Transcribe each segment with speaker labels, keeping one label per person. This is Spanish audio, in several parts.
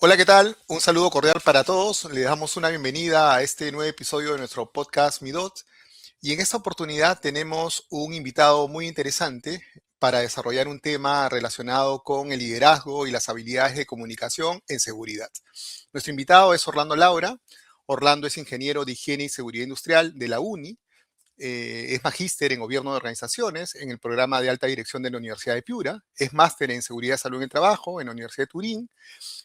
Speaker 1: Hola, ¿qué tal? Un saludo cordial para todos. Le damos una bienvenida a este nuevo episodio de nuestro podcast Midot. Y en esta oportunidad tenemos un invitado muy interesante para desarrollar un tema relacionado con el liderazgo y las habilidades de comunicación en seguridad. Nuestro invitado es Orlando Laura. Orlando es ingeniero de higiene y seguridad industrial de la UNI. Es magíster en gobierno de organizaciones en el programa de alta dirección de la Universidad de Piura. Es máster en seguridad y salud en el trabajo en la Universidad de Turín.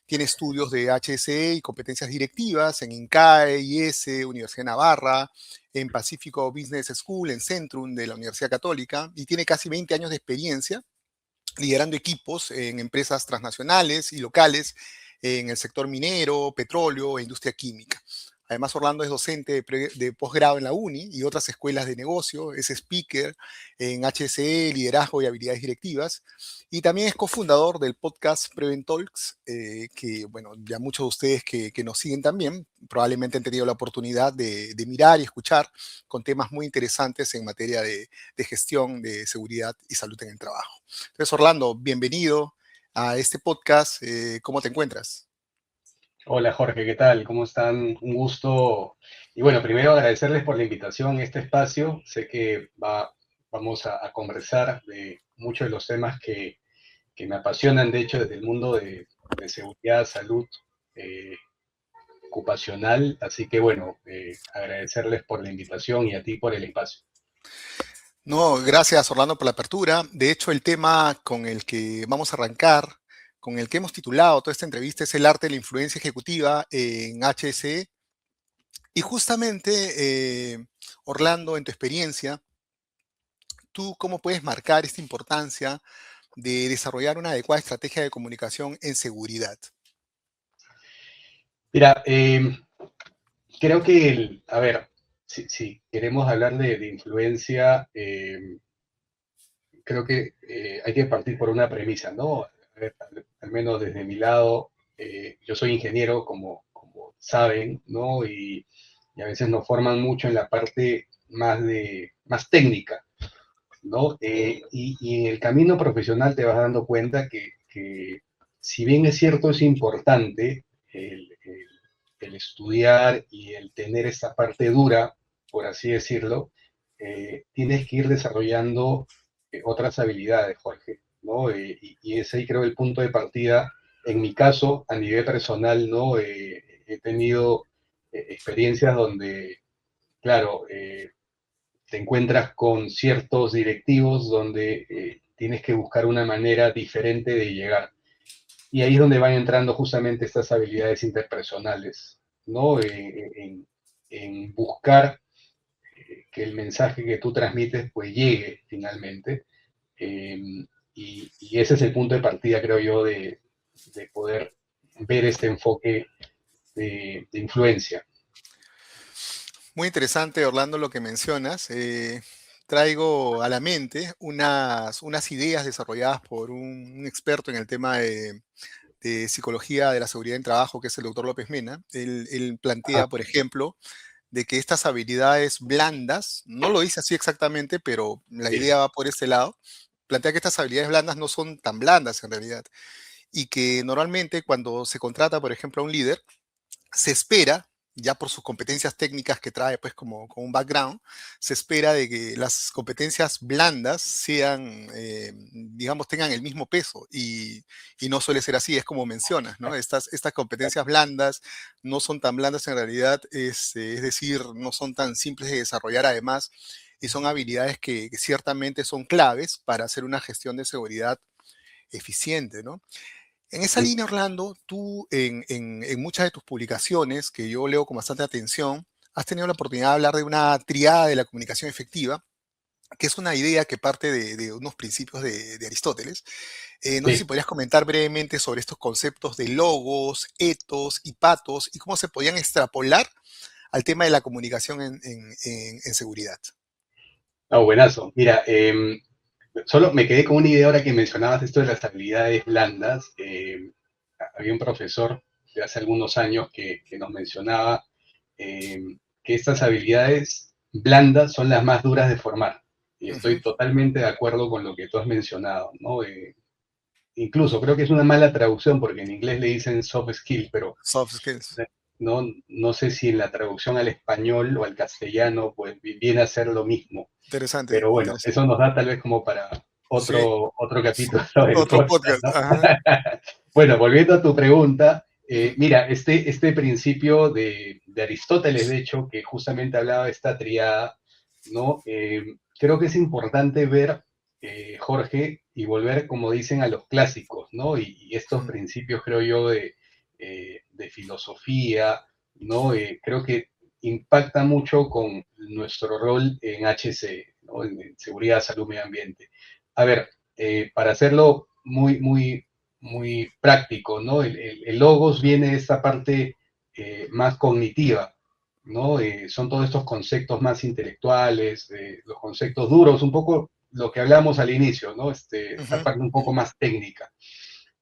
Speaker 1: Tiene estudios de HSE y competencias directivas en INCAE, IES, Universidad de Navarra, en Pacífico Business School, en Centrum de la Universidad Católica, y tiene casi 20 años de experiencia liderando equipos en empresas transnacionales y locales en el sector minero, petróleo e industria química. Además, Orlando es docente de posgrado en la UNI y otras escuelas de negocio, es speaker en HSE, liderazgo y habilidades directivas, y también es cofundador del podcast Prevent Talks, que, bueno, ya muchos de ustedes que nos siguen también probablemente han tenido la oportunidad de mirar y escuchar con temas muy interesantes en materia de gestión de seguridad y salud en el trabajo. Entonces, Orlando, bienvenido a este podcast. ¿Cómo te encuentras?
Speaker 2: Hola Jorge, ¿qué tal? ¿Cómo están? Un gusto. Y bueno, primero agradecerles por la invitación a este espacio. Sé que vamos a conversar de muchos de los temas que me apasionan, de hecho, desde el mundo de seguridad, salud eh, ocupacional. Así que bueno, agradecerles por la invitación y a ti por el espacio.
Speaker 1: No, gracias, Orlando, por la apertura. De hecho, el tema con el que vamos a arrancar, con el que hemos titulado toda esta entrevista, es el arte de la influencia ejecutiva en HSE. Y justamente, Orlando, en tu experiencia, ¿tú cómo puedes marcar esta importancia de desarrollar una adecuada estrategia de comunicación en seguridad?
Speaker 2: Mira, creo que, a ver, si queremos hablar de influencia, creo que hay que partir por una premisa, ¿no? A ver, al menos desde mi lado, yo soy ingeniero, como saben, ¿no? Y a veces nos forman mucho en la parte más técnica, ¿no? Y en el camino profesional te vas dando cuenta que si bien es cierto, es importante el estudiar y el tener esta parte dura, por así decirlo, tienes que ir desarrollando otras habilidades, Jorge, ¿no? Y ese ahí creo el punto de partida. En mi caso, a nivel personal, ¿no? He tenido experiencias donde, claro, te encuentras con ciertos directivos donde tienes que buscar una manera diferente de llegar. Y ahí es donde van entrando justamente estas habilidades interpersonales, ¿no? En buscar que el mensaje que tú transmites pues llegue finalmente. Eh, y ese es el punto de partida, creo yo, de poder ver este enfoque de influencia.
Speaker 1: Muy interesante, Orlando, lo que mencionas. Traigo a la mente unas ideas desarrolladas por un experto en el tema de psicología de la seguridad en trabajo, que es el doctor López Mena. Él
Speaker 2: Ajá,
Speaker 1: plantea, por ejemplo, de que estas habilidades blandas, no lo dice así exactamente, pero la
Speaker 2: sí,
Speaker 1: idea va por este lado, plantea que estas habilidades blandas no son tan blandas en realidad y que normalmente cuando se contrata, por ejemplo, a un líder, se espera, ya por sus competencias técnicas que trae pues como un background, se espera de que las competencias blandas sean, digamos, tengan el mismo peso y no suele ser así, es como mencionas, ¿no? Estas competencias blandas no son tan blandas en realidad, es decir, no son tan simples de desarrollar además y son habilidades que ciertamente son claves para hacer una gestión de seguridad eficiente, ¿no? En esa línea, Orlando, tú en muchas de tus publicaciones, que yo leo con bastante atención, has tenido la oportunidad de hablar de una triada de la comunicación efectiva, que es una idea que parte de unos principios de Aristóteles. No sé si
Speaker 2: sí.
Speaker 1: podrías comentar brevemente sobre estos conceptos de logos, etos y patos y cómo se podían extrapolar al tema de la comunicación en seguridad.
Speaker 2: Ah, buenazo. Mira, solo me quedé con una idea ahora que mencionabas esto de las habilidades blandas. Había un profesor de hace algunos años que nos mencionaba eh, que estas habilidades blandas son las más duras de formar. Y estoy
Speaker 1: Ujú.
Speaker 2: totalmente de acuerdo con lo que tú has mencionado, ¿no? incluso creo que es una mala traducción porque en inglés le dicen soft skill, pero
Speaker 1: Soft skills.
Speaker 2: no sé si en la traducción al español o al castellano pues viene a ser lo mismo.
Speaker 1: Interesante,
Speaker 2: Pero bueno,
Speaker 1: interesante.
Speaker 2: eso nos da tal vez como para
Speaker 1: Sí,
Speaker 2: otro capítulo del
Speaker 1: otro
Speaker 2: podcast,
Speaker 1: podcast.
Speaker 2: ¿no?
Speaker 1: Ajá.
Speaker 2: Bueno, volviendo a tu pregunta,
Speaker 1: Ujú,
Speaker 2: mira, este principio de Aristóteles, de hecho, que justamente hablaba de esta triada, ¿no? Creo que es importante ver, Jorge, y volver, como dicen, a los clásicos, ¿no? Y estos
Speaker 1: ujú,
Speaker 2: principios, creo yo, de filosofía, ¿no? Creo que impacta mucho con nuestro rol en HC, ¿no? En seguridad, salud, medio ambiente. A ver, para hacerlo muy práctico, ¿no? El logos viene de esta parte más cognitiva, ¿no? Son todos estos conceptos más intelectuales, los conceptos duros, un poco lo que hablamos al inicio, ¿no? Esta
Speaker 1: ujú,
Speaker 2: parte un poco más técnica,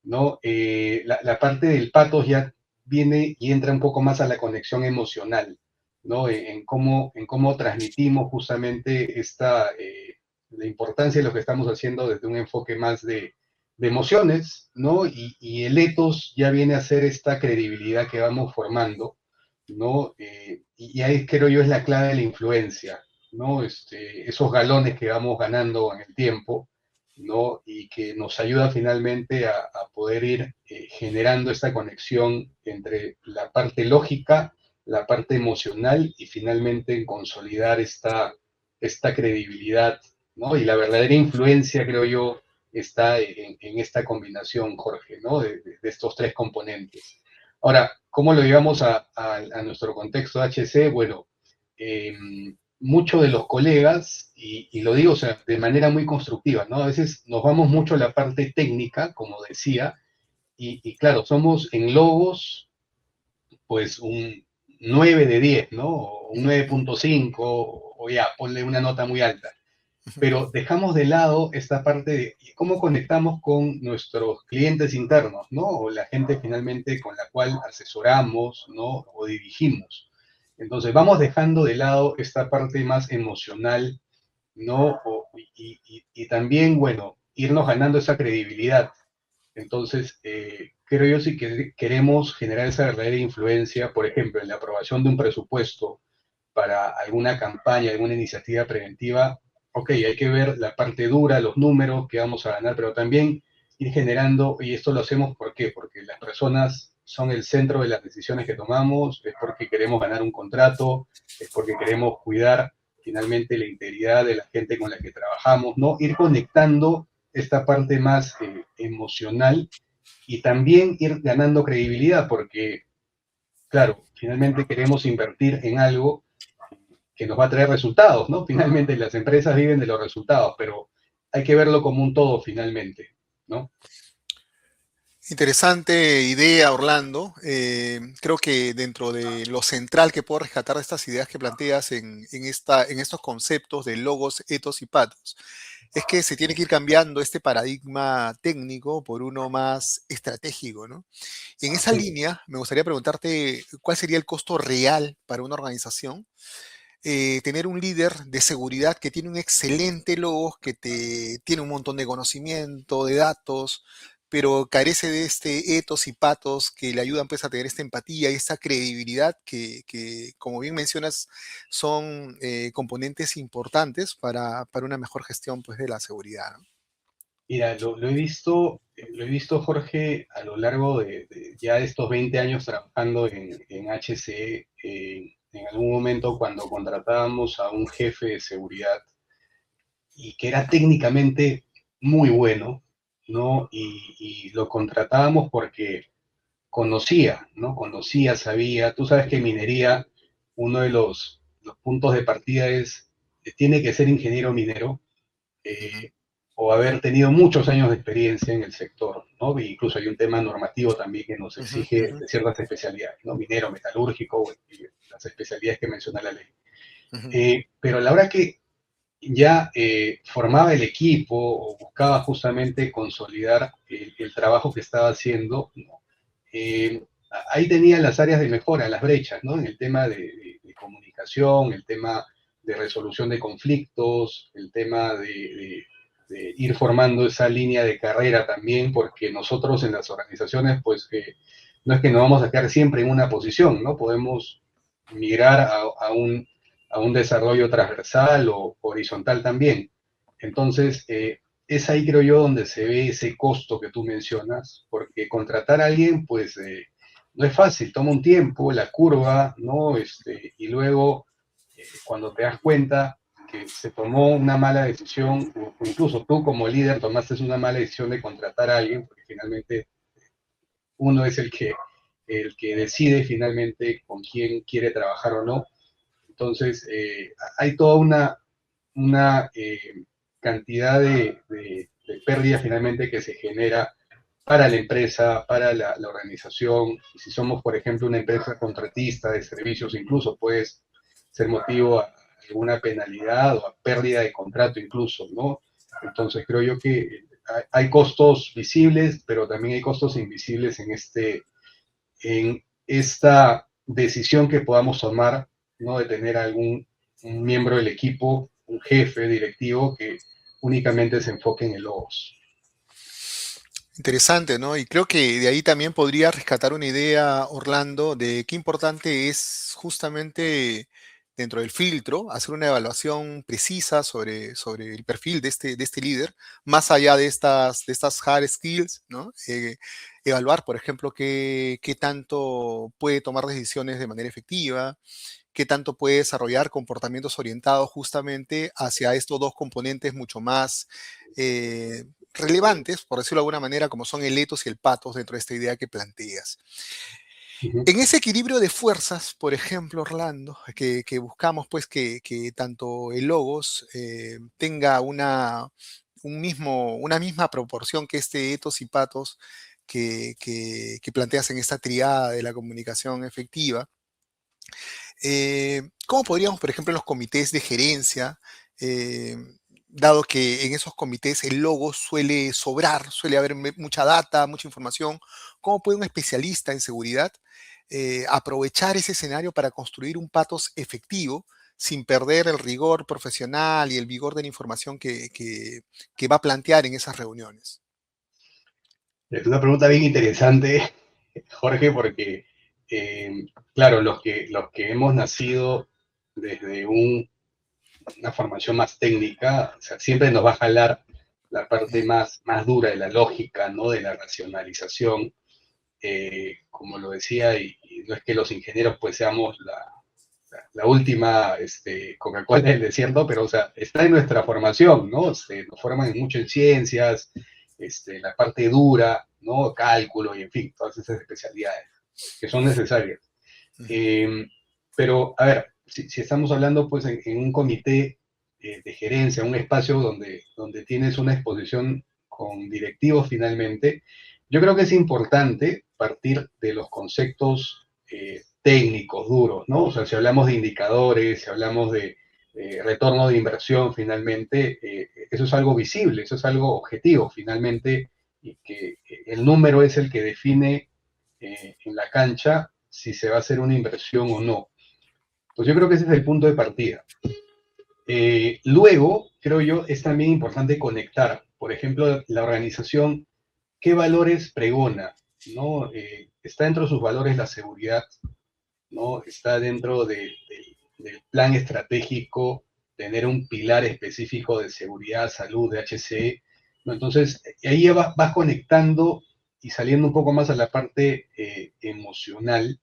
Speaker 2: ¿no? La parte del patos ya viene y entra un poco más a la conexión emocional, ¿no? En cómo transmitimos justamente la importancia de lo que estamos haciendo desde un enfoque más de emociones, ¿no? Y el ethos ya viene a ser esta credibilidad que vamos formando, ¿no? Y ahí creo yo es la clave de la influencia, ¿no? Esos galones que vamos ganando en el tiempo, ¿no? Y que nos ayuda finalmente a poder ir generando esta conexión entre la parte lógica, la parte emocional y finalmente en consolidar esta credibilidad, ¿no? Y la verdadera influencia, creo yo, está en esta combinación, Jorge, ¿no? De estos tres componentes. Ahora, ¿cómo lo llevamos a nuestro contexto HC? Bueno, eh, muchos de los colegas, y lo digo, o sea, de manera muy constructiva, ¿no? A veces nos vamos mucho a la parte técnica, como decía, y claro, somos en logos, pues un 9 de 10, ¿no? O un
Speaker 1: ujú,
Speaker 2: nueve
Speaker 1: ujú,
Speaker 2: punto cinco o ya, ponle una nota muy alta.
Speaker 1: ujú.
Speaker 2: Pero dejamos de lado esta parte de cómo conectamos con nuestros clientes internos, ¿no? O la gente finalmente con la cual asesoramos, ¿no? O dirigimos. Entonces vamos dejando de lado esta parte más emocional, ¿no? Y también, bueno, irnos ganando esa credibilidad. Entonces, creo yo si que queremos generar esa verdadera influencia, por ejemplo, en la aprobación de un presupuesto para alguna campaña, alguna iniciativa preventiva, ok, hay que ver la parte dura, los números que vamos a ganar, pero también ir generando, y esto lo hacemos ¿por qué? Porque las personas son el centro de las decisiones que tomamos, es porque queremos ganar un contrato, es porque queremos cuidar finalmente la integridad de la gente con la que trabajamos, ¿no? Ir conectando esta parte más emocional y también ir ganando credibilidad, porque, claro, finalmente queremos invertir en algo que nos va a traer resultados, ¿no? Finalmente las empresas viven de los resultados, pero hay que verlo como un todo finalmente, ¿no?
Speaker 1: Interesante idea, Orlando. Creo que dentro de lo central que puedo rescatar de estas ideas que planteas en estos conceptos de logos, etos y patos, es que se tiene que ir cambiando este paradigma técnico por uno más estratégico, ¿no? En esa
Speaker 2: Sí.
Speaker 1: línea, me gustaría preguntarte cuál sería el costo real para una organización tener un líder de seguridad que tiene un excelente logo, que tiene un montón de conocimiento, de datos, pero carece de este ethos y patos que le ayudan pues a tener esta empatía y esta credibilidad que, como bien mencionas, son componentes importantes para una mejor gestión pues de la seguridad, ¿no?
Speaker 2: Mira, lo he visto, Jorge, a lo largo de ya estos 20 años trabajando en HCE, en algún momento cuando contratábamos a un jefe de seguridad y que era técnicamente muy bueno, ¿no? Y lo contratábamos porque conocía, ¿no? Conocía, sabía. Tú sabes que en minería, uno de los puntos de partida es, tiene que ser ingeniero minero
Speaker 1: Ujú,
Speaker 2: o haber tenido muchos años de experiencia en el sector, ¿no? E incluso hay un tema normativo también que nos
Speaker 1: ujú,
Speaker 2: exige
Speaker 1: ujú,
Speaker 2: de ciertas especialidades, ¿no? Minero, metalúrgico, y las especialidades que menciona la ley.
Speaker 1: ujú,
Speaker 2: Pero a la hora que ya formaba el equipo o buscaba justamente consolidar el trabajo que estaba haciendo, ¿no? eh, ahí tenía las áreas de mejora, las brechas, ¿no? En el tema de comunicación, el tema de resolución de conflictos, el tema ir formando esa línea de carrera también, porque nosotros en las organizaciones, pues no es que nos vamos a quedar siempre en una posición, ¿no? Podemos migrar a un desarrollo transversal o horizontal también. Entonces, es ahí creo yo donde se ve ese costo que tú mencionas, porque contratar a alguien, pues no es fácil, toma un tiempo, la curva, ¿no? Y luego, cuando te das cuenta que se tomó una mala decisión, o incluso tú como líder tomaste una mala decisión de contratar a alguien, porque finalmente uno es el que decide finalmente con quién quiere trabajar o no. Entonces, hay toda una cantidad de pérdidas finalmente que se genera para la empresa, para la organización. Y si somos, por ejemplo, una empresa contratista de servicios, incluso puede ser motivo a alguna penalidad o a pérdida de contrato incluso, ¿no? Entonces creo yo que hay costos visibles, pero también hay costos invisibles en esta decisión que podamos tomar, ¿no? De tener algún un miembro del equipo, un jefe directivo que únicamente se enfoque en el logos.
Speaker 1: Interesante, ¿no? Y creo que de ahí también podría rescatar una idea, Orlando, de qué importante es justamente dentro del filtro hacer una evaluación precisa sobre el perfil de este líder, más allá de estas hard skills, ¿no? Evaluar, por ejemplo, qué tanto puede tomar decisiones de manera efectiva, qué tanto puede desarrollar comportamientos orientados justamente hacia estos dos componentes mucho más relevantes, por decirlo de alguna manera, como son el ethos y el pathos dentro de esta idea que planteas.
Speaker 2: Uh -huh.
Speaker 1: En ese equilibrio de fuerzas, por ejemplo, Orlando, que buscamos pues que tanto el logos tenga una misma proporción que este ethos y pathos que planteas en esta triada de la comunicación efectiva. ¿Cómo podríamos, por ejemplo, en los comités de gerencia, eh, dado que en esos comités el logo suele sobrar, suele haber mucha data, mucha información, cómo puede un especialista en seguridad aprovechar ese escenario para construir un patos efectivo sin perder el rigor profesional y el vigor de la información que va a plantear en esas reuniones?
Speaker 2: Es una pregunta bien interesante, Jorge, porque, claro, los que hemos nacido desde una formación más técnica, o sea, siempre nos va a jalar la parte más dura de la lógica, ¿no? De la racionalización, como lo decía, y no es que los ingenieros pues seamos la última Coca-Cola del desierto, pero o sea, está en nuestra formación, ¿no? Nos forman mucho en ciencias, la parte dura, ¿no? Cálculo y en fin, todas esas especialidades que son necesarias. Eh, pero, a ver, si estamos hablando pues en un comité de gerencia, un espacio donde tienes una exposición con directivos finalmente, yo creo que es importante partir de los conceptos técnicos duros, ¿no? O sea, si hablamos de indicadores, si hablamos de retorno de inversión finalmente, eso es algo visible, eso es algo objetivo finalmente, y que el número es el que define en la cancha si se va a hacer una inversión o no. Pues yo creo que ese es el punto de partida. Luego, creo yo, es también importante conectar, por ejemplo, la organización, qué valores pregona, ¿no? Está dentro de sus valores la seguridad, ¿no? Está dentro del plan estratégico tener un pilar específico de seguridad, salud, de HCE, ¿no? Entonces, ahí vas conectando y saliendo un poco más a la parte emocional,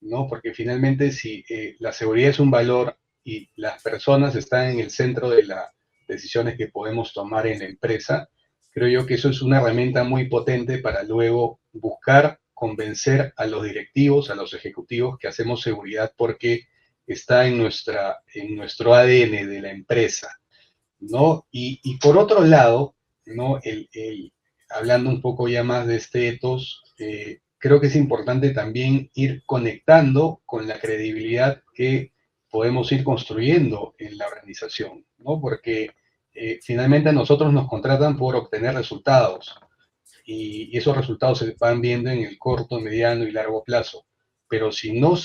Speaker 2: ¿no? Porque finalmente si la seguridad es un valor y las personas están en el centro de las decisiones que podemos tomar en la empresa, creo yo que eso es una herramienta muy potente para luego buscar convencer a los directivos, a los ejecutivos que hacemos seguridad porque está en nuestro ADN de la empresa, ¿no? Y por otro lado, ¿no? Hablando un poco ya más de este ethos, creo que es importante también ir conectando con la credibilidad que podemos ir construyendo en la organización, ¿no? Porque finalmente a nosotros nos contratan por obtener resultados y esos resultados se van viendo en el corto, mediano y largo plazo. Pero si no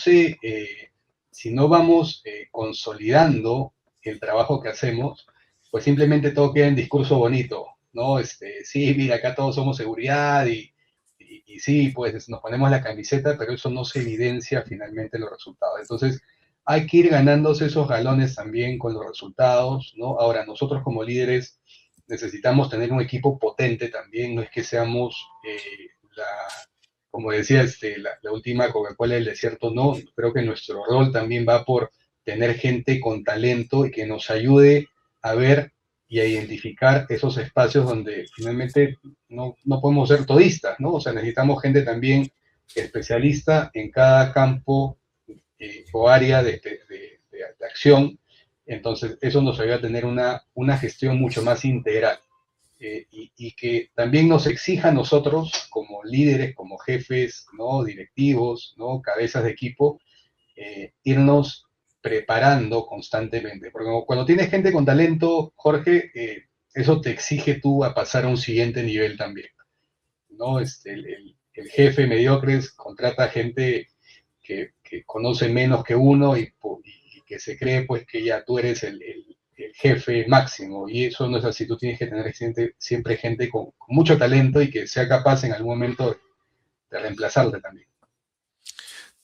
Speaker 2: vamos consolidando el trabajo que hacemos, pues simplemente todo queda en discurso bonito, ¿no? Sí, mira, acá todos somos seguridad y sí, pues nos ponemos la camiseta, pero eso no se evidencia finalmente en los resultados. Entonces, hay que ir ganándose esos galones también con los resultados, ¿no? Ahora, nosotros como líderes necesitamos tener un equipo potente también, no es que seamos la, como decía la última Coca-Cola del desierto, no, creo que nuestro rol también va por tener gente con talento y que nos ayude a ver y a identificar esos espacios donde finalmente no podemos ser todistas, ¿no? O sea, necesitamos gente también especialista en cada campo o área de acción. Entonces, eso nos ayuda a tener una gestión mucho más integral. Y que también nos exija a nosotros como líderes, como jefes, ¿no? Directivos, ¿no? Cabezas de equipo, irnos preparando constantemente. Porque cuando tienes gente con talento, Jorge, eso te exige tú a pasar a un siguiente nivel también, ¿no? El jefe mediocre contrata gente que conoce menos que uno y que se cree pues que ya tú eres el jefe máximo, y eso no es así. Tú tienes que tener siempre gente con mucho talento y que sea capaz en algún momento de reemplazarte también.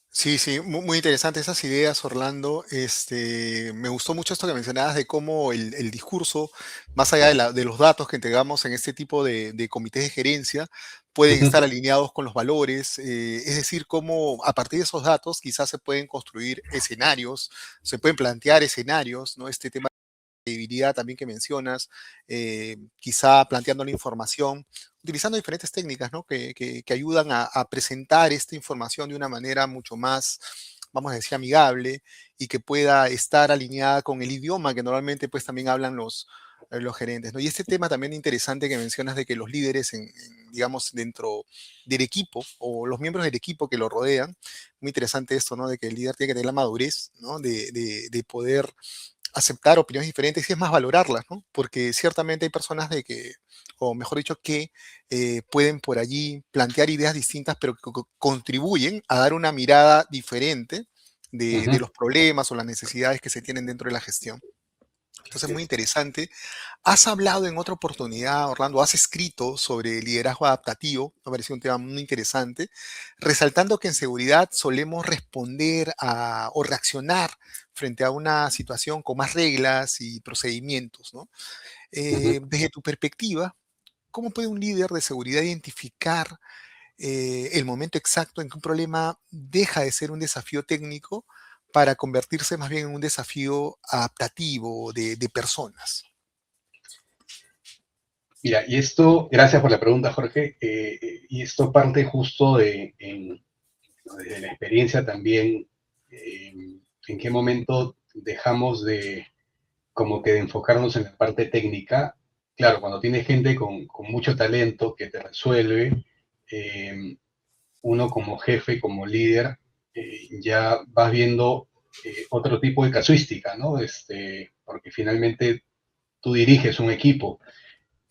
Speaker 1: Sí, sí, muy interesantes esas ideas, Orlando. Me gustó mucho esto que mencionabas de cómo el discurso, más allá de los datos que entregamos en este tipo de comités de gerencia, pueden estar alineados con los valores. Es decir, cómo a partir de esos datos quizás se pueden construir escenarios, se pueden plantear escenarios, ¿no? Este tema credibilidad también que mencionas, quizá planteando la información, utilizando diferentes técnicas, ¿no? Que ayudan a presentar esta información de una manera mucho más, vamos a decir, amigable y que pueda estar alineada con el idioma que normalmente pues también hablan los gerentes, ¿no? Y este tema también interesante que mencionas de que los líderes, digamos, dentro del equipo o los miembros del equipo que lo rodean, muy interesante esto, ¿no? De que el líder tiene que tener la madurez, ¿no? De poder aceptar opiniones diferentes y es más valorarlas, ¿no? Porque ciertamente hay personas de que, o mejor dicho, que pueden por allí plantear ideas distintas, pero que contribuyen a dar una mirada diferente de los problemas o las necesidades que se tienen dentro de la gestión. Entonces, muy interesante. Has hablado en otra oportunidad, Orlando, has escrito sobre liderazgo adaptativo, me pareció un tema muy interesante, resaltando que en seguridad solemos responder o reaccionar frente a una situación con más reglas y procedimientos, ¿no? Desde tu perspectiva, ¿cómo puede un líder de seguridad identificar el momento exacto en que un problema deja de ser un desafío técnico para convertirse más bien en un desafío adaptativo de personas?
Speaker 2: Mira, y esto, gracias por la pregunta, Jorge, y esto parte justo de la experiencia también, eh, en qué momento dejamos de como que de enfocarnos en la parte técnica. Claro, cuando tienes gente con mucho talento que te resuelve, eh, uno como jefe, como líder, ya vas viendo otro tipo de casuística, ¿no? Porque finalmente tú diriges un equipo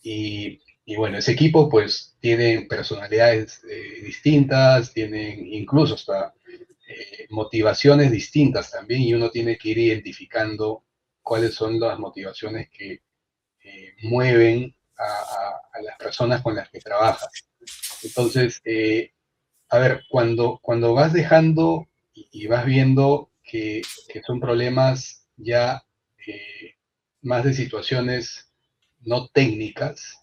Speaker 2: y bueno, ese equipo pues tiene personalidades distintas, tienen incluso hasta motivaciones distintas también, y uno tiene que ir identificando cuáles son las motivaciones que mueven a las personas con las que trabajas. Entonces, a ver, cuando vas dejando y vas viendo que son problemas ya más de situaciones no técnicas,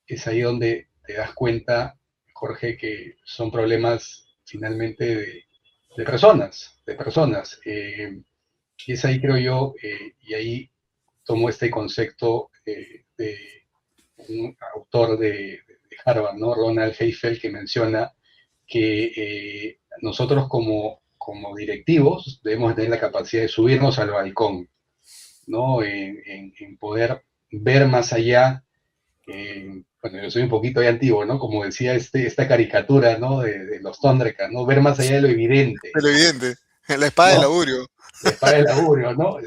Speaker 2: es ahí donde te das cuenta, Jorge, que son problemas finalmente de personas, de personas. Y es ahí, creo yo, y ahí tomo este concepto de un autor de Harvard, ¿no? Ronald Heifel, que menciona que nosotros como directivos debemos tener la capacidad de subirnos al balcón, ¿no? En poder ver más allá. Bueno, yo soy un poquito ya antiguo, ¿no? Como decía esta caricatura, ¿no? De los Thundercats, ¿no? Ver más allá de lo evidente,
Speaker 1: Es lo evidente, la espada del
Speaker 2: ¿no?
Speaker 1: augurio.
Speaker 2: La espada del augurio, ¿no?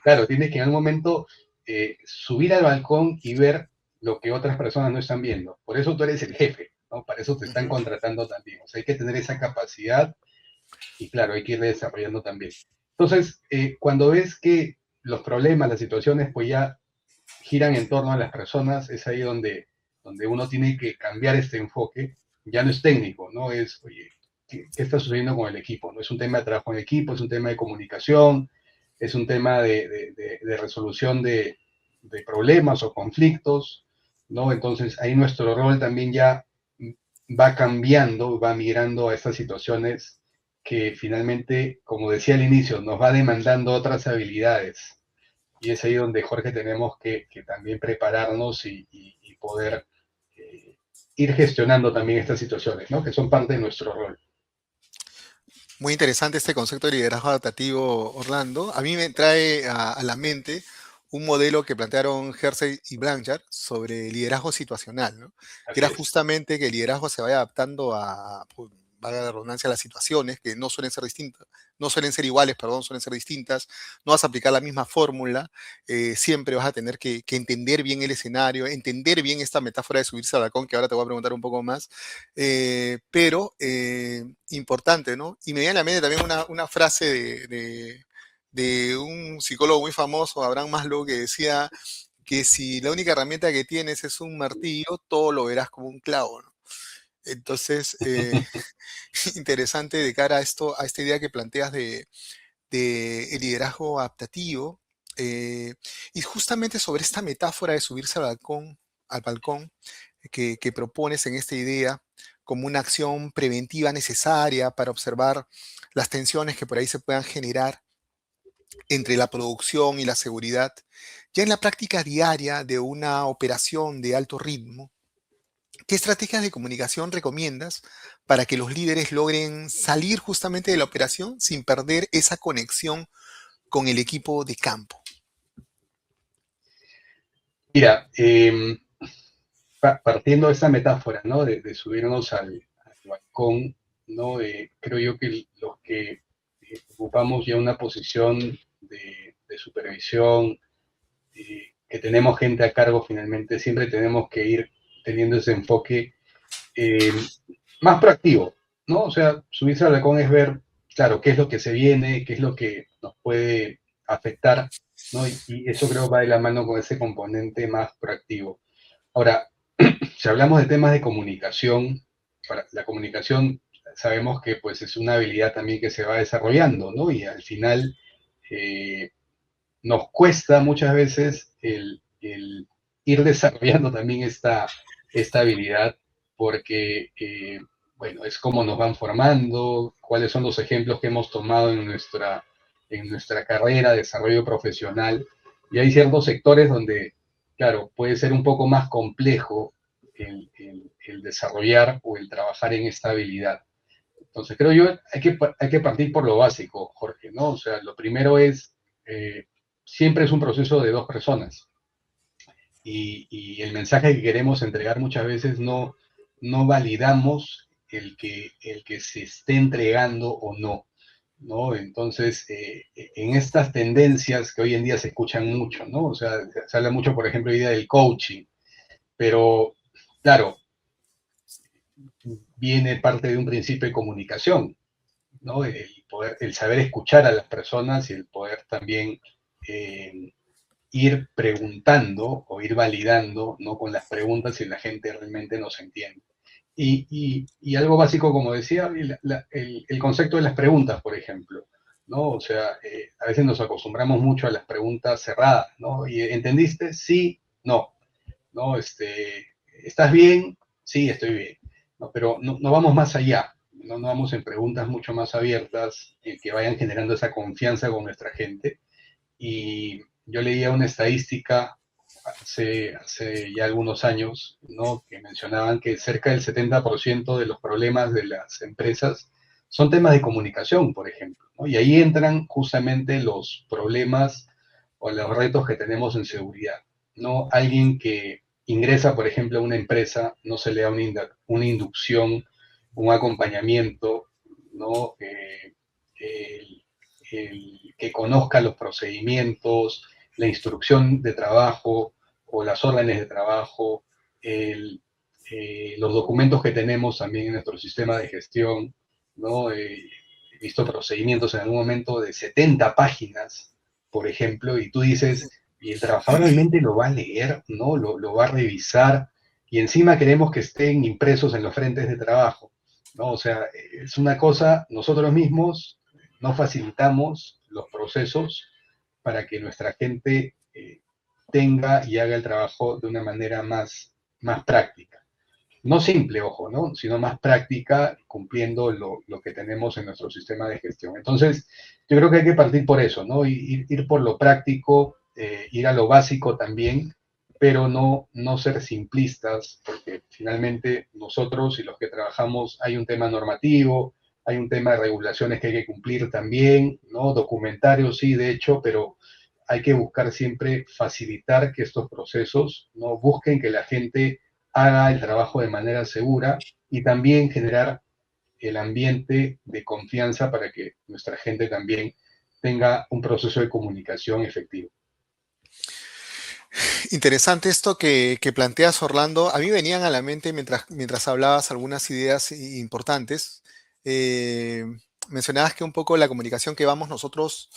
Speaker 2: Claro, tienes que en algún momento subir al balcón y ver lo que otras personas no están viendo. Por eso tú eres el jefe, ¿no? Para eso te están
Speaker 1: Ujú.
Speaker 2: contratando también. O sea, hay que tener esa capacidad y claro, hay que ir desarrollando también. Entonces, cuando ves que los problemas, las situaciones, pues ya giran en torno a las personas, es ahí donde uno tiene que cambiar este enfoque. Ya no es técnico, ¿no? Es, oye, ¿qué está sucediendo con el equipo? No es un tema de trabajo en equipo, es un tema de comunicación, es un tema de resolución de problemas o conflictos, ¿no? Entonces ahí nuestro rol también ya va cambiando, va migrando a estas situaciones que finalmente, como decía al inicio, nos va demandando otras habilidades. Y es ahí donde, Jorge, tenemos que también prepararnos y poder eh, ir gestionando también estas situaciones, ¿no? Que son parte de nuestro rol.
Speaker 1: Muy interesante este concepto de liderazgo adaptativo, Orlando. A mí me trae a la mente un modelo que plantearon Hersey y Blanchard sobre liderazgo situacional, ¿no? Que
Speaker 2: Así
Speaker 1: era
Speaker 2: es.
Speaker 1: justamente que el liderazgo se vaya adaptando a, pues, valga la redundancia, a las situaciones que no suelen ser distintas, no suelen ser iguales, perdón, suelen ser distintas. No vas a aplicar la misma fórmula, siempre vas a tener que entender bien el escenario, entender bien esta metáfora de subirse al balcón, que ahora te voy a preguntar un poco más, pero importante, ¿no? Y me viene a la mente también una frase de un psicólogo muy famoso, Abraham Maslow, que decía que si la única herramienta que tienes es un martillo, todo lo verás como un clavo, ¿no? Entonces, interesante de cara a esto, a esta idea que planteas de el liderazgo adaptativo. eh, y justamente sobre esta metáfora de subirse al balcón que propones en esta idea como una acción preventiva necesaria para observar las tensiones que por ahí se puedan generar entre la producción y la seguridad, ya en la práctica diaria de una operación de alto ritmo. ¿Qué estrategias de comunicación recomiendas para que los líderes logren salir justamente de la operación sin perder esa conexión con el equipo de campo?
Speaker 2: Mira, partiendo de esa metáfora, ¿no? De subirnos al balcón, ¿no? Creo yo que los que ocupamos ya una posición de supervisión, que tenemos gente a cargo finalmente, siempre tenemos que ir teniendo ese enfoque eh, más proactivo, ¿no? O sea, subirse al balcón es ver, claro, qué es lo que se viene, qué es lo que nos puede afectar, ¿no? Y eso creo va de la mano con ese componente más proactivo. Ahora, si hablamos de temas de comunicación, la comunicación sabemos que pues es una habilidad también que se va desarrollando, ¿no? Y al final eh, nos cuesta muchas veces el ir desarrollando también esta habilidad porque, bueno, es como nos van formando, cuáles son los ejemplos que hemos tomado en nuestra carrera, desarrollo profesional, y hay ciertos sectores donde, claro, puede ser un poco más complejo el desarrollar o el trabajar en esta habilidad. Entonces, creo yo, hay que partir por lo básico, Jorge, ¿no? O sea, lo primero es, eh, siempre es un proceso de dos personas y el mensaje que queremos entregar muchas veces no validamos el que se esté entregando o no, ¿no? Entonces, en estas tendencias que hoy en día se escuchan mucho, ¿no? O sea, se habla mucho, por ejemplo, hoy día del coaching, pero, claro, viene parte de un principio de comunicación, ¿no? El saber escuchar a las personas y el poder también eh, ir preguntando o ir validando, ¿no? Con las preguntas si la gente realmente nos entiende. Y algo básico, como decía, el concepto de las preguntas, por ejemplo, ¿no? O sea, a veces nos acostumbramos mucho a las preguntas cerradas, ¿no? ¿Y entendiste? Sí, no, ¿no? ¿Estás bien? Sí, estoy bien. ¿No? Pero no vamos más allá, no vamos en preguntas mucho más abiertas que vayan generando esa confianza con nuestra gente. Y yo leía una estadística hace ya algunos años, ¿no? Que mencionaban que cerca del 70% de los problemas de las empresas son temas de comunicación, por ejemplo, ¿no? Y ahí entran justamente los problemas o los retos que tenemos en seguridad, ¿no? Alguien que ingresa, por ejemplo, a una empresa, no se le da una inducción, un acompañamiento, ¿no? El, que conozca los procedimientos, la instrucción de trabajo o las órdenes de trabajo, los documentos que tenemos también en nuestro sistema de gestión, ¿no? He visto procedimientos en algún momento de 70 páginas, por ejemplo, y tú dices, Y el trabajador realmente lo va a leer, ¿no? Lo va a revisar y encima queremos que estén impresos en los frentes de trabajo, ¿no? O sea, es una cosa, nosotros mismos no facilitamos los procesos para que nuestra gente tenga y haga el trabajo de una manera más práctica. No simple, ojo, ¿no? Sino más práctica, cumpliendo lo que tenemos en nuestro sistema de gestión. Entonces, yo creo que hay que partir por eso, ¿no? Ir por lo práctico, ir a lo básico también, pero no ser simplistas, porque finalmente nosotros y los que trabajamos hay un tema normativo, hay un tema de regulaciones que hay que cumplir también, ¿no? Documentarios, sí, de hecho, pero hay que buscar siempre facilitar que estos procesos no busquen que la gente haga el trabajo de manera segura y también generar el ambiente de confianza para que nuestra gente también tenga un proceso de comunicación efectivo.
Speaker 1: Interesante esto que planteas, Orlando. A mí venían a la mente mientras hablabas algunas ideas importantes. Eh, Mencionabas que un poco la comunicación que vamos nosotros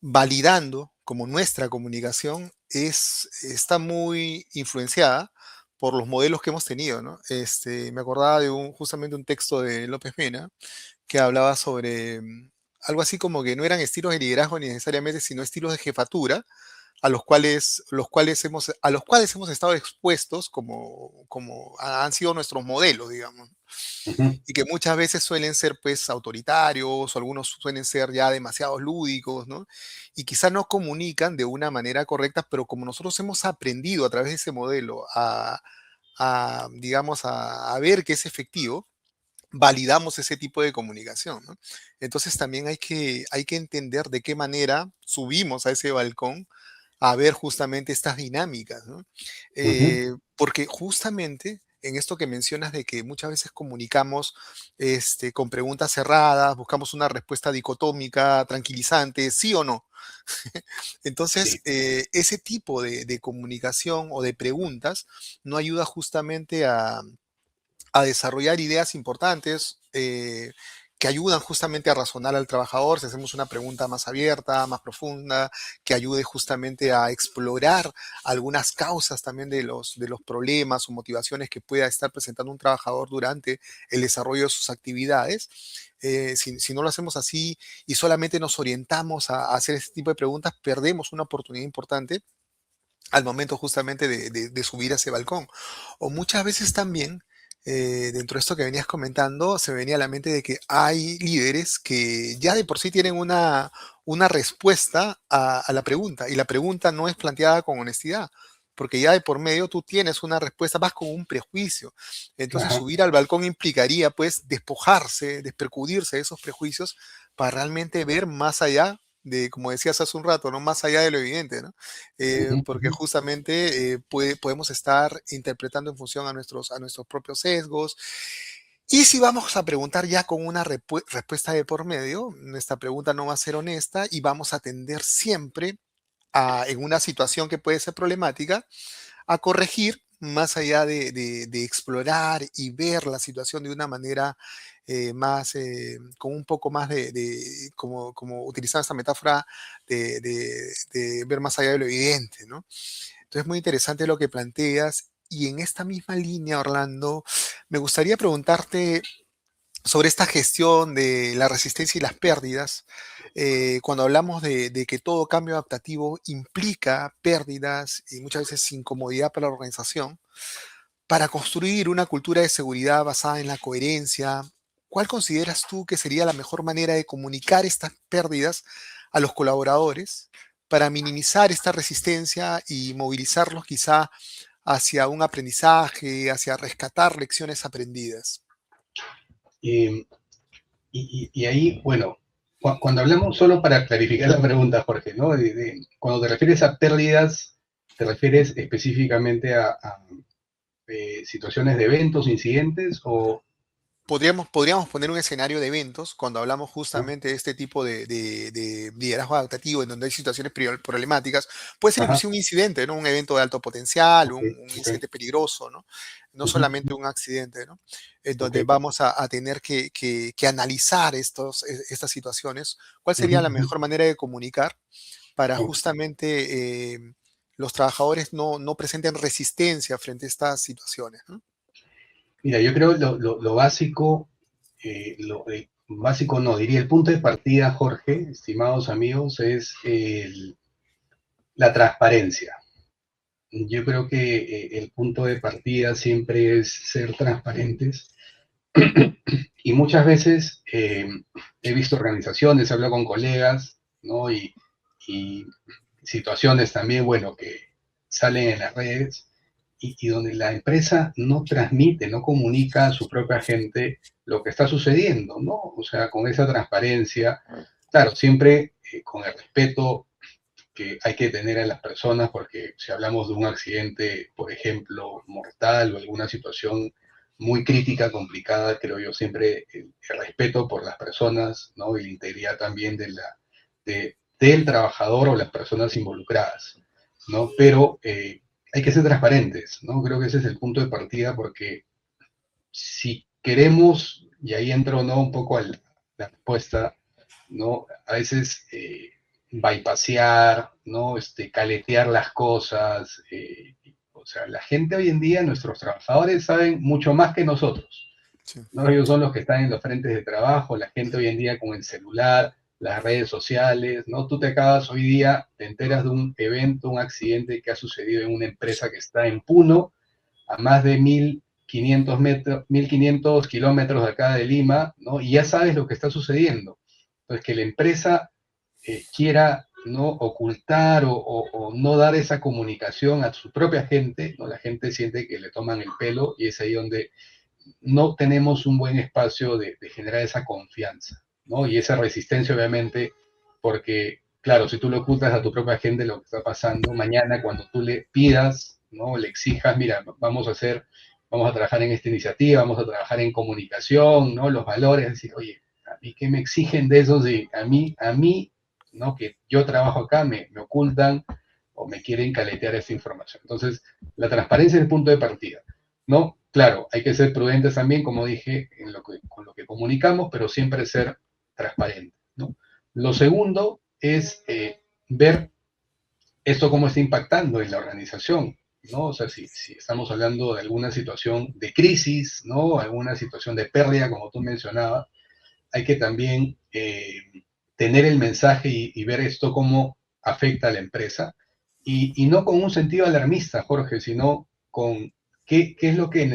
Speaker 1: validando como nuestra comunicación está muy influenciada por los modelos que hemos tenido, ¿no? Me acordaba de justamente un texto de López Mena que hablaba sobre algo así como que no eran estilos de liderazgo ni necesariamente, sino estilos de jefatura a los cuales hemos estado expuestos como han sido nuestros modelos, digamos,
Speaker 2: Uh -huh,
Speaker 1: y que muchas veces suelen ser pues autoritarios o algunos suelen ser ya demasiado lúdicos, ¿no? Y quizá no comunican de una manera correcta, pero como nosotros hemos aprendido a través de ese modelo digamos, a ver que es efectivo, validamos ese tipo de comunicación, ¿no? Entonces también hay que entender de qué manera subimos a ese balcón a ver justamente estas dinámicas, ¿no?
Speaker 2: uh -huh,
Speaker 1: Porque justamente en esto que mencionas de que muchas veces comunicamos con preguntas cerradas, buscamos una respuesta dicotómica, tranquilizante, sí o no. Entonces,
Speaker 2: sí.
Speaker 1: ese tipo de comunicación o de preguntas no ayuda justamente a desarrollar ideas importantes que ayudan justamente a razonar al trabajador, si hacemos una pregunta más abierta, más profunda, que ayude justamente a explorar algunas causas también de los problemas o motivaciones que pueda estar presentando un trabajador durante el desarrollo de sus actividades. Si no lo hacemos así y solamente nos orientamos a hacer este tipo de preguntas, perdemos una oportunidad importante al momento justamente de subir a ese balcón. O muchas veces también, dentro de esto que venías comentando, se me venía a la mente de que hay líderes que ya de por sí tienen una respuesta a la pregunta, y la pregunta no es planteada con honestidad, porque ya de por medio tú tienes una respuesta, vas con un prejuicio. Entonces
Speaker 2: Ajá,
Speaker 1: subir al balcón implicaría pues despojarse, despercudirse de esos prejuicios para realmente ver más allá de, como decías hace un rato, ¿no? Más allá de lo evidente, ¿no?
Speaker 2: uh -huh, uh
Speaker 1: Porque
Speaker 2: -huh,
Speaker 1: justamente podemos estar interpretando en función a nuestros propios sesgos. Y si vamos a preguntar ya con una respuesta de por medio, nuestra pregunta no va a ser honesta y vamos a tender siempre en una situación que puede ser problemática, a corregir más allá de explorar y ver la situación de una manera con un poco más como utilizando esta metáfora de ver más allá de lo evidente, ¿no? Entonces, muy interesante lo que planteas. Y en esta misma línea, Orlando, me gustaría preguntarte sobre esta gestión de la resistencia y las pérdidas. Cuando hablamos de que todo cambio adaptativo implica pérdidas y muchas veces incomodidad para la organización, para construir una cultura de seguridad basada en la coherencia, ¿cuál consideras tú que sería la mejor manera de comunicar estas pérdidas a los colaboradores para minimizar esta resistencia y movilizarlos quizá hacia un aprendizaje, hacia rescatar lecciones aprendidas?
Speaker 2: y, y ahí, bueno, cuando hablamos, solo para clarificar la pregunta, Jorge, ¿no? Cuando te refieres a pérdidas, ¿te refieres específicamente a situaciones de eventos, incidentes o...
Speaker 1: Podríamos poner un escenario de eventos cuando hablamos
Speaker 2: ¿no?
Speaker 1: justamente de este tipo de liderazgo adaptativo en donde hay situaciones problemáticas. Puede ser
Speaker 2: Ajá,
Speaker 1: inclusive un incidente, ¿no? Un evento de alto potencial,
Speaker 2: ok,
Speaker 1: un
Speaker 2: ok,
Speaker 1: incidente peligroso, ¿no? No
Speaker 2: ujú,
Speaker 1: solamente un accidente, ¿no? En
Speaker 2: ok,
Speaker 1: donde vamos a tener que analizar estas situaciones. ¿Cuál
Speaker 2: ujú,
Speaker 1: sería la
Speaker 2: ujú,
Speaker 1: mejor manera de comunicar para
Speaker 2: ok,
Speaker 1: justamente los trabajadores no presenten resistencia frente a estas situaciones, ¿no?
Speaker 2: Mira, yo creo lo básico, básico no, diría el punto de partida, Jorge, estimados amigos, es la transparencia. Yo creo que el punto de partida siempre es ser transparentes y muchas veces he visto organizaciones, hablo con colegas, ¿no? Y situaciones también, bueno, que salen en las redes y donde la empresa no transmite, no comunica a su propia gente lo que está sucediendo, ¿no? O sea, con esa transparencia, claro, siempre con el respeto que hay que tener a las personas, porque si hablamos de un accidente, por ejemplo, mortal o alguna situación muy crítica, complicada, creo yo siempre el respeto por las personas, ¿no? Y la integridad también del trabajador o las personas involucradas, ¿no? Pero hay que ser transparentes, ¿no? Creo que ese es el punto de partida porque si queremos, y ahí entro, ¿no? Un poco a la respuesta, ¿no? A veces bypasear, ¿no? Caletear las cosas. O sea, la gente hoy en día, nuestros trabajadores saben mucho más que nosotros,
Speaker 1: Sí.
Speaker 2: ¿no? Ellos son los que están en los frentes de trabajo, la gente hoy en día con el celular, las redes sociales, ¿no? Tú te acabas hoy día, te enteras de un evento, un accidente que ha sucedido en una empresa que está en Puno, a más de 1.500 kilómetros de acá de Lima, ¿no? Y ya sabes lo que está sucediendo. Entonces, que la empresa quiera no ocultar o no dar esa comunicación a su propia gente, ¿no? La gente siente que le toman el pelo y es ahí donde no tenemos un buen espacio de generar esa confianza, ¿no? Y esa resistencia, obviamente, porque, claro, si tú le ocultas a tu propia gente lo que está pasando, mañana cuando tú le pidas, ¿no? Le exijas, mira, vamos a trabajar en esta iniciativa, vamos a trabajar en comunicación, ¿no? Los valores, decir, oye, ¿a mí qué me exigen de eso? Si a mí, ¿no? Que yo trabajo acá, me ocultan o me quieren caletear esta información. Entonces, la transparencia es el punto de partida. ¿No? Claro, hay que ser prudentes también, como dije, con lo que comunicamos, pero siempre ser transparente, ¿no? Lo segundo es ver esto cómo está impactando en la organización, ¿no? O sea, si estamos hablando de alguna situación de crisis, ¿no? Alguna situación de pérdida, como tú mencionabas, hay que también tener el mensaje y ver esto cómo afecta a la empresa. Y no con un sentido alarmista, Jorge, sino con qué es lo que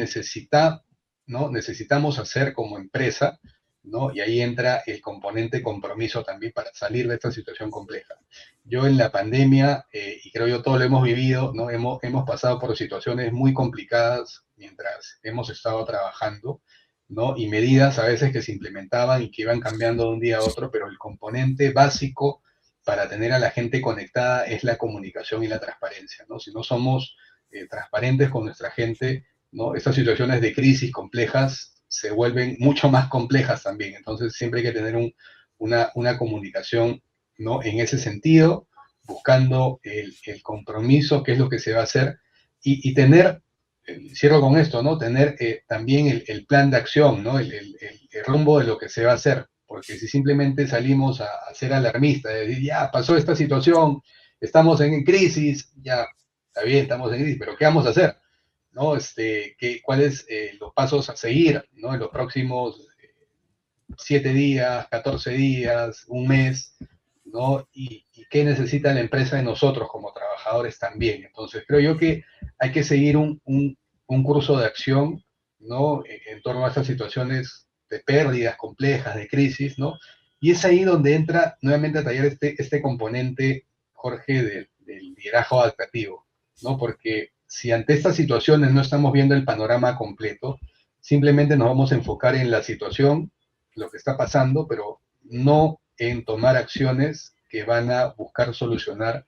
Speaker 2: ¿no? Necesitamos hacer como empresa, ¿no? Y ahí entra el componente compromiso también para salir de esta situación compleja. Yo en la pandemia, y creo yo todos lo hemos vivido, ¿no? Hemos pasado por situaciones muy complicadas mientras hemos estado trabajando, ¿no? Y medidas a veces que se implementaban y que iban cambiando de un día a otro, pero el componente básico para tener a la gente conectada es la comunicación y la transparencia, ¿no? Si no somos transparentes con nuestra gente, ¿no? Estas situaciones de crisis complejas se vuelven mucho más complejas también. Entonces siempre hay que tener una comunicación, ¿no? En ese sentido, buscando el compromiso, qué es lo que se va a hacer, y tener cierro con esto, ¿no? Tener también plan de acción, ¿no? El rumbo de lo que se va a hacer, porque si simplemente salimos a ser alarmistas, de decir, ya pasó esta situación, estamos en crisis, ya, está bien, estamos en crisis, pero ¿qué vamos a hacer? ¿No? ¿Cuáles los pasos a seguir, ¿no? En los próximos 7 días, 14 días, un mes, ¿no? Y qué necesita la empresa de nosotros como trabajadores también. Entonces, creo yo que hay que seguir un curso de acción, ¿no? En torno a estas situaciones de pérdidas complejas, de crisis, ¿no? Y es ahí donde entra nuevamente a tallar este componente, Jorge, del liderazgo adaptativo, ¿no? Porque si ante estas situaciones no estamos viendo el panorama completo, simplemente nos vamos a enfocar en la situación, lo que está pasando, pero no en tomar acciones que van a buscar solucionar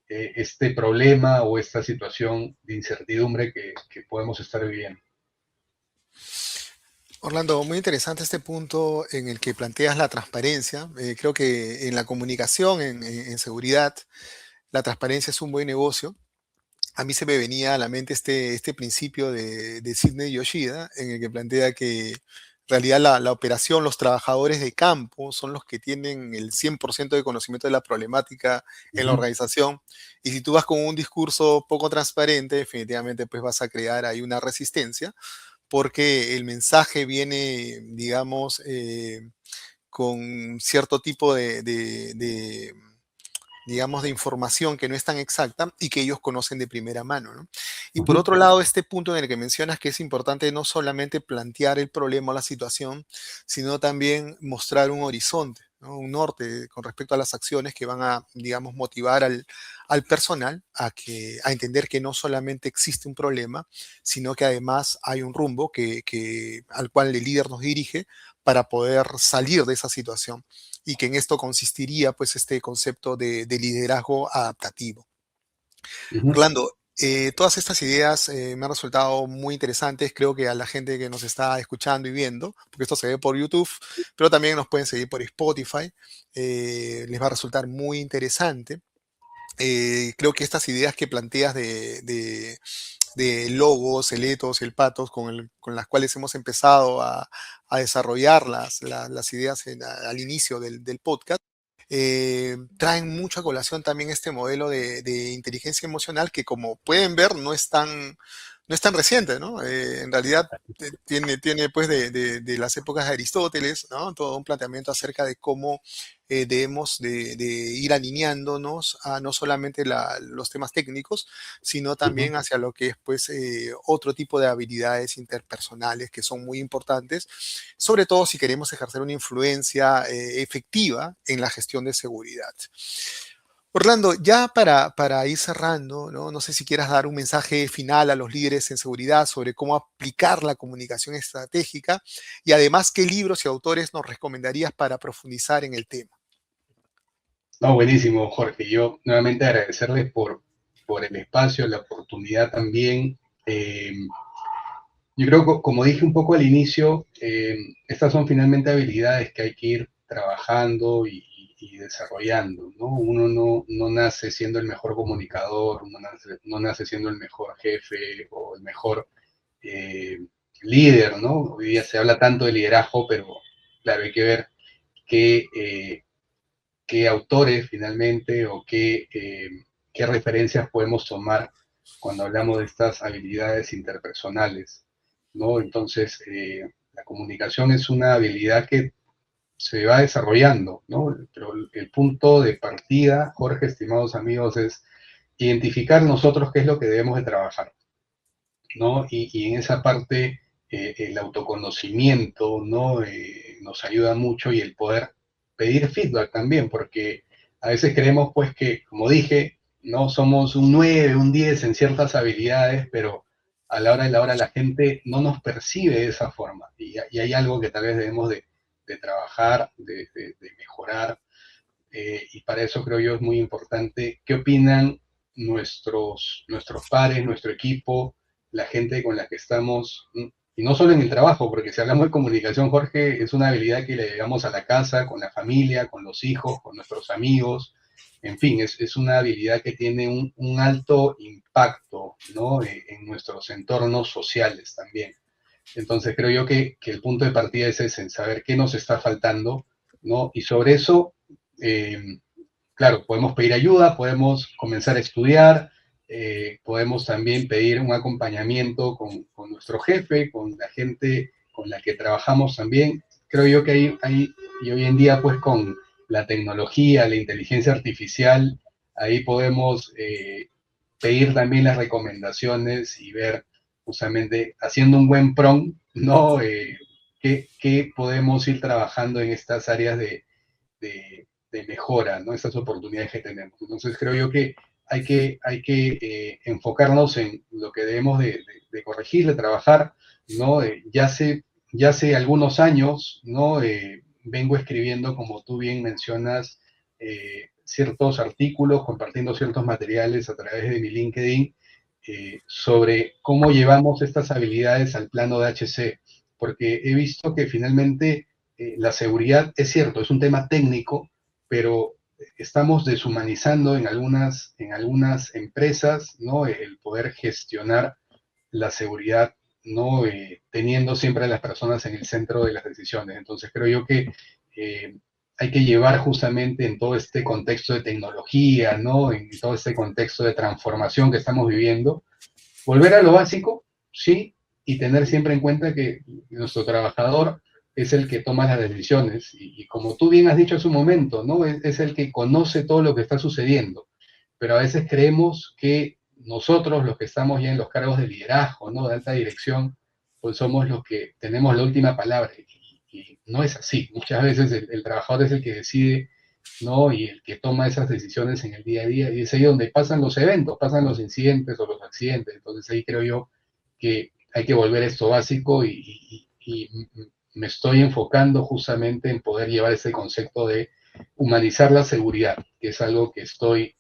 Speaker 2: este problema o esta situación de incertidumbre que podemos estar viviendo.
Speaker 1: Orlando, muy interesante este punto en el que planteas la transparencia. Creo que en la comunicación, en seguridad, la transparencia es un buen negocio. A mí se me venía a la mente este principio de Sidney Yoshida, en el que plantea que realidad la operación, los trabajadores de campo son los que tienen el 100% de conocimiento de la problemática en la
Speaker 2: Ujú,
Speaker 1: organización. Y si tú vas con un discurso poco transparente, definitivamente pues vas a crear ahí una resistencia, porque el mensaje viene, digamos, con cierto tipo digamos, de información que no es tan exacta y que ellos conocen de primera mano, ¿no? Y por
Speaker 2: ujú,
Speaker 1: otro lado, este punto en el que mencionas que es importante no solamente plantear el problema o la situación, sino también mostrar un horizonte, ¿no? Un norte con respecto a las acciones que van a, digamos, motivar al personal a entender que no solamente existe un problema, sino que además hay un rumbo al cual el líder nos dirige para poder salir de esa situación y que en esto consistiría pues este concepto de liderazgo adaptativo.
Speaker 2: ujú.
Speaker 1: Orlando, todas estas ideas me han resultado muy interesantes, creo que a la gente que nos está escuchando y viendo, porque esto se ve por YouTube, pero también nos pueden seguir por Spotify, les va a resultar muy interesante. Creo que estas ideas que planteas de logos, el ethos y el pathos con las cuales hemos empezado a desarrollar las ideas al inicio del podcast, traen mucho a colación también este modelo de inteligencia emocional que, como pueden ver, no es tan reciente, ¿no? En realidad tiene pues de las épocas de Aristóteles, ¿no? Todo un planteamiento acerca de cómo debemos de ir alineándonos a no solamente los temas técnicos, sino
Speaker 2: Ujú,
Speaker 1: también hacia lo que es pues otro tipo de habilidades interpersonales que son muy importantes, sobre todo si queremos ejercer una influencia efectiva en la gestión de seguridad. Orlando, ya para ir cerrando, ¿no? No sé si quieras dar un mensaje final a los líderes en seguridad sobre cómo aplicar la comunicación estratégica y además qué libros y autores nos recomendarías para profundizar en el tema.
Speaker 2: No, buenísimo, Jorge. Yo nuevamente agradecerles por el espacio, la oportunidad también. Eh, yo creo que, como dije un poco al inicio, estas son finalmente habilidades que hay que ir trabajando y desarrollando, ¿no? Uno no nace siendo el mejor comunicador, no nace siendo el mejor jefe o el mejor eh, líder, ¿no? Hoy día se habla tanto de liderazgo, pero claro, hay que ver qué, qué autores finalmente o qué referencias podemos tomar cuando hablamos de estas habilidades interpersonales, ¿no? Entonces, la comunicación es una habilidad que se va desarrollando, ¿no? Pero el punto de partida, Jorge, estimados amigos, es identificar nosotros qué es lo que debemos de trabajar, ¿no? Y en esa parte el autoconocimiento, ¿no? Nos ayuda mucho y el poder pedir feedback también, porque a veces creemos pues que, como dije, no somos un 9 un 10 en ciertas habilidades, pero a la hora de la hora la gente no nos percibe de esa forma. Y hay algo que tal vez debemos de trabajar, de mejorar, y para eso creo yo es muy importante qué opinan nuestros pares, nuestro equipo, la gente con la que estamos, y no solo en el trabajo, porque si hablamos de comunicación, Jorge, es una habilidad que le llegamos a la casa, con la familia, con los hijos, con nuestros amigos, en fin, es una habilidad que tiene un alto impacto, ¿no? En nuestros entornos sociales también. Entonces creo yo que el punto de partida es ese, en saber qué nos está faltando, ¿no? Y sobre eso, eh, claro, podemos pedir ayuda, podemos comenzar a estudiar, podemos también pedir un acompañamiento con nuestro jefe, con la gente con la que trabajamos también. Creo yo que y hoy en día pues con la tecnología, la inteligencia artificial, ahí podemos pedir también las recomendaciones y ver justamente haciendo un buen prompt, ¿no? Qué podemos ir trabajando en estas áreas de mejora, ¿no? Estas oportunidades que tenemos. Entonces creo yo que hay que enfocarnos en lo que debemos de corregir, de trabajar, ¿no? Ya hace algunos años, ¿no? Vengo escribiendo, como tú bien mencionas, ciertos artículos, compartiendo ciertos materiales a través de mi LinkedIn sobre cómo llevamos estas habilidades al plano de HC, porque he visto que finalmente la seguridad, es cierto, es un tema técnico, pero estamos deshumanizando en algunas empresas, ¿no? El poder gestionar la seguridad ¿no? Teniendo siempre a las personas en el centro de las decisiones. Entonces creo yo que hay que llevar justamente en todo este contexto de tecnología, ¿no? En todo este contexto de transformación que estamos viviendo, volver a lo básico, sí, y tener siempre en cuenta que nuestro trabajador es el que toma las decisiones y como tú bien has dicho hace un momento, ¿no? Es el que conoce todo lo que está sucediendo, pero a veces creemos que nosotros, los que estamos ya en los cargos de liderazgo, ¿no? De alta dirección, pues somos los que tenemos la última palabra y no es así. Muchas veces el trabajador es el que decide, ¿no? Y el que toma esas decisiones en el día a día, y es ahí donde pasan los eventos, pasan los incidentes o los accidentes. Entonces ahí creo yo que hay que volver a esto básico y me estoy enfocando justamente en poder llevar ese concepto de humanizar la seguridad, que es algo que estoy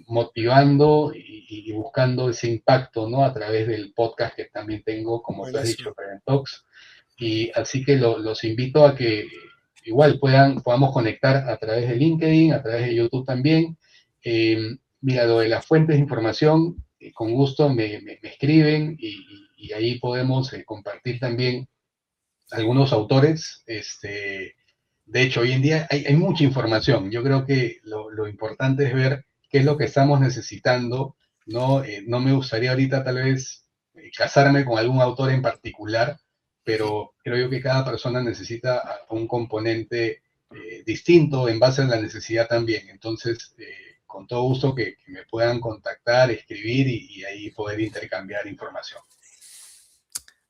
Speaker 2: motivando y buscando ese impacto, ¿no? A través del podcast que también tengo, como tú has dicho,
Speaker 1: Buenísimo.
Speaker 2: Prevent Talks. Y así que los invito a que igual podamos conectar a través de LinkedIn, a través de YouTube también. Mira, lo de las fuentes de información, con gusto me escriben y ahí podemos compartir también algunos autores. De hecho, hoy en día hay mucha información. Yo creo que lo importante es ver qué es lo que estamos necesitando, ¿no? No me gustaría ahorita tal vez casarme con algún autor en particular,
Speaker 1: Ujú.
Speaker 2: pero creo yo que cada persona necesita a un componente distinto en base a la necesidad también. Entonces, con todo gusto que me puedan contactar, escribir y ahí poder intercambiar información.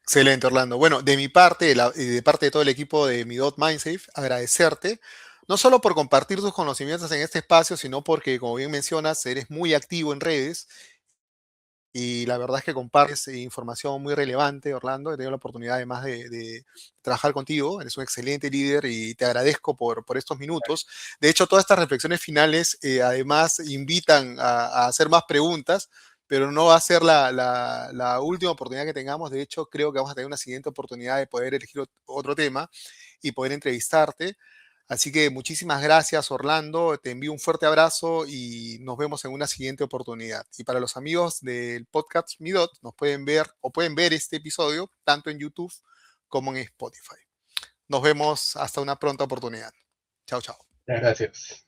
Speaker 1: Excelente, Orlando. Bueno, de mi parte, de parte de todo el equipo de Midot MindSafe, agradecerte, no solo por compartir tus conocimientos en este espacio, sino porque, como bien mencionas, eres muy activo en redes y la verdad es que compartes información muy relevante, Orlando. He tenido la oportunidad además de trabajar contigo, eres un excelente líder y te agradezco por estos minutos. De hecho, todas estas reflexiones finales además invitan a hacer más preguntas, pero no va a ser la última oportunidad que tengamos. De hecho, creo que vamos a tener una siguiente oportunidad de poder elegir otro tema y poder entrevistarte. Así que muchísimas gracias, Orlando. Te envío un fuerte abrazo y nos vemos en una siguiente oportunidad. Y para los amigos del podcast Midot, nos pueden ver o pueden ver este episodio tanto en YouTube como en Spotify. Nos vemos hasta una pronta oportunidad. Chao, chao.
Speaker 2: Muchas gracias.